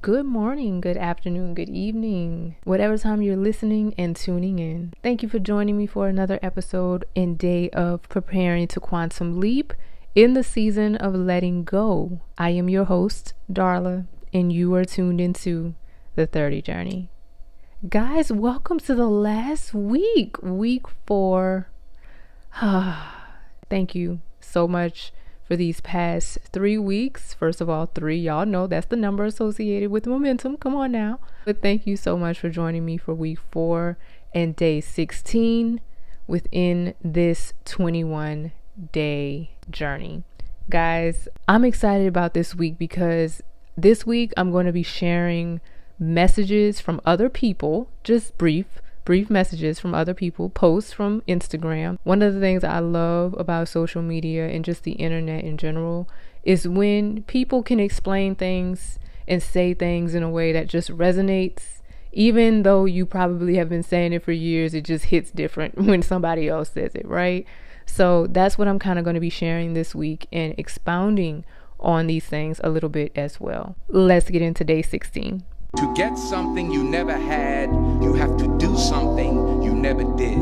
Good morning, good afternoon, good evening, whatever time you're listening and tuning in. Thank you for joining me for another episode and day of preparing to quantum leap in the season of letting go. I am your host, Darla, and you are tuned into the 30 Journey. Guys, welcome to the last week 4. Thank you so much for these past 3 weeks. First of all, 3, y'all know that's the number associated with momentum. Come on now. But thank you so much for joining me for week 4 and day 16 within this 21-day journey. Guys, I'm excited about this week because this week I'm going to be sharing messages from other people, just brief messages from other people, posts from Instagram. One of the things I love about social media and just the internet in general is when people can explain things and say things in a way that just resonates. Even though you probably have been saying it for years, it just hits different when somebody else says it, right? So that's what I'm kind of going to be sharing this week and expounding on these things a little bit as well. Let's get into day 16. To get something you never had, you have to do something you never did.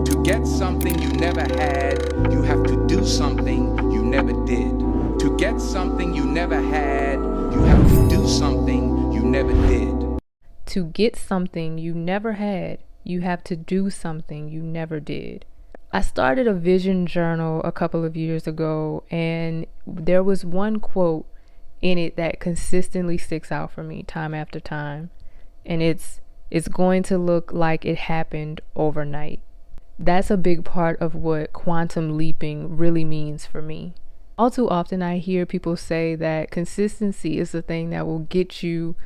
To get something you never had, you have to do something you never did. To get something you never had, you have to do something you never did. To get something you never had, you have to do something you never did. I started a vision journal a couple of years ago, and there was one quote in it that consistently sticks out for me time after time, and it's going to look like it happened overnight. That's a big part of what quantum leaping really means for me. All too often I hear people say that consistency is the thing that will get you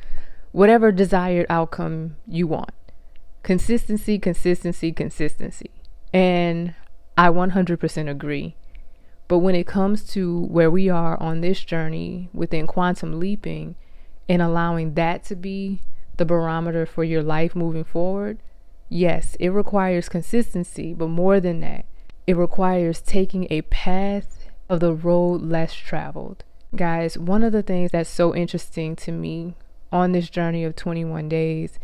whatever desired outcome you want. Consistency. And I 100% agree. But when it comes to where we are on this journey within quantum leaping and allowing that to be the barometer for your life moving forward, yes, it requires consistency, but more than that, it requires taking a path of the road less traveled. Guys, one of the things that's so interesting to me on this journey of 21 days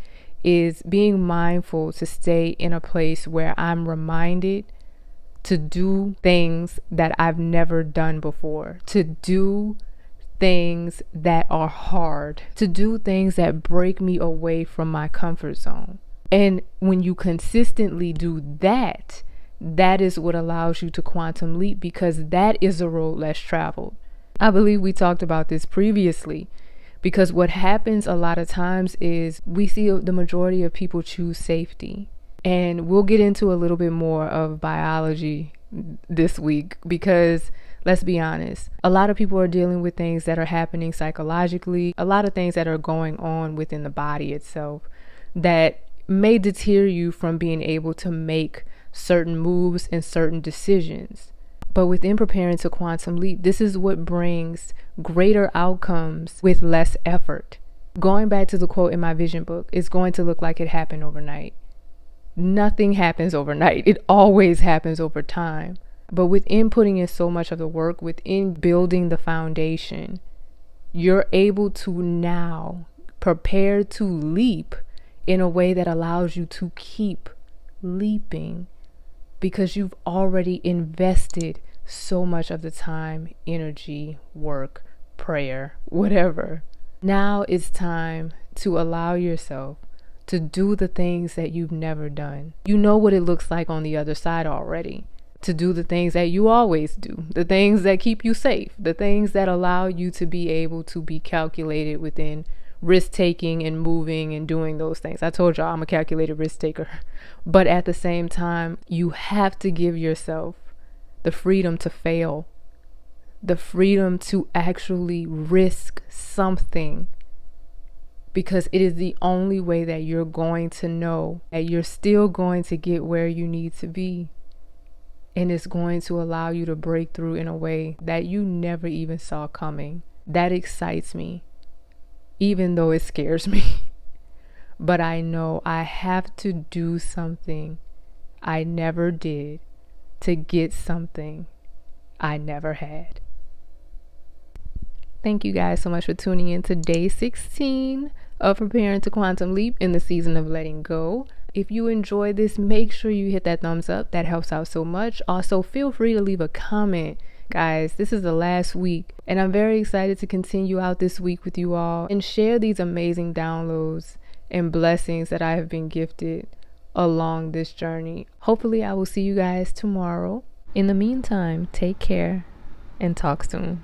is being mindful to stay in a place where I'm reminded to do things that I've never done before, to do things that are hard, to do things that break me away from my comfort zone. And when you consistently do that, that is what allows you to quantum leap, because that is a road less traveled. I believe we talked about this previously, because what happens a lot of times is we see the majority of people choose safety. And we'll get into a little bit more of biology this week because, let's be honest, a lot of people are dealing with things that are happening psychologically, a lot of things that are going on within the body itself that may deter you from being able to make certain moves and certain decisions. But within preparing to quantum leap, this is what brings greater outcomes with less effort. Going back to the quote in my vision book, it's going to look like it happened overnight. Nothing happens overnight. It always happens over time. But within putting in so much of the work, within building the foundation, you're able to now prepare to leap in a way that allows you to keep leaping because you've already invested so much of the time, energy, work, prayer, whatever. Now it's time to allow yourself to do the things that you've never done. You know what it looks like on the other side already. To do the things that you always do, the things that keep you safe, the things that allow you to be able to be calculated within risk taking and moving and doing those things. I told y'all I'm a calculated risk taker. But at the same time, you have to give yourself the freedom to fail, the freedom to actually risk something, because it is the only way that you're going to know that you're still going to get where you need to be. And it's going to allow you to break through in a way that you never even saw coming. That excites me, even though it scares me. But I know I have to do something I never did to get something I never had. Thank you guys so much for tuning in to day 16 of Preparing to Quantum Leap in the season of letting go. If you enjoyed this, make sure you hit that thumbs up. That helps out so much. Also, feel free to leave a comment. Guys, this is the last week, and I'm very excited to continue out this week with you all and share these amazing downloads and blessings that I have been gifted along this journey. Hopefully, I will see you guys tomorrow. In the meantime, take care and talk soon.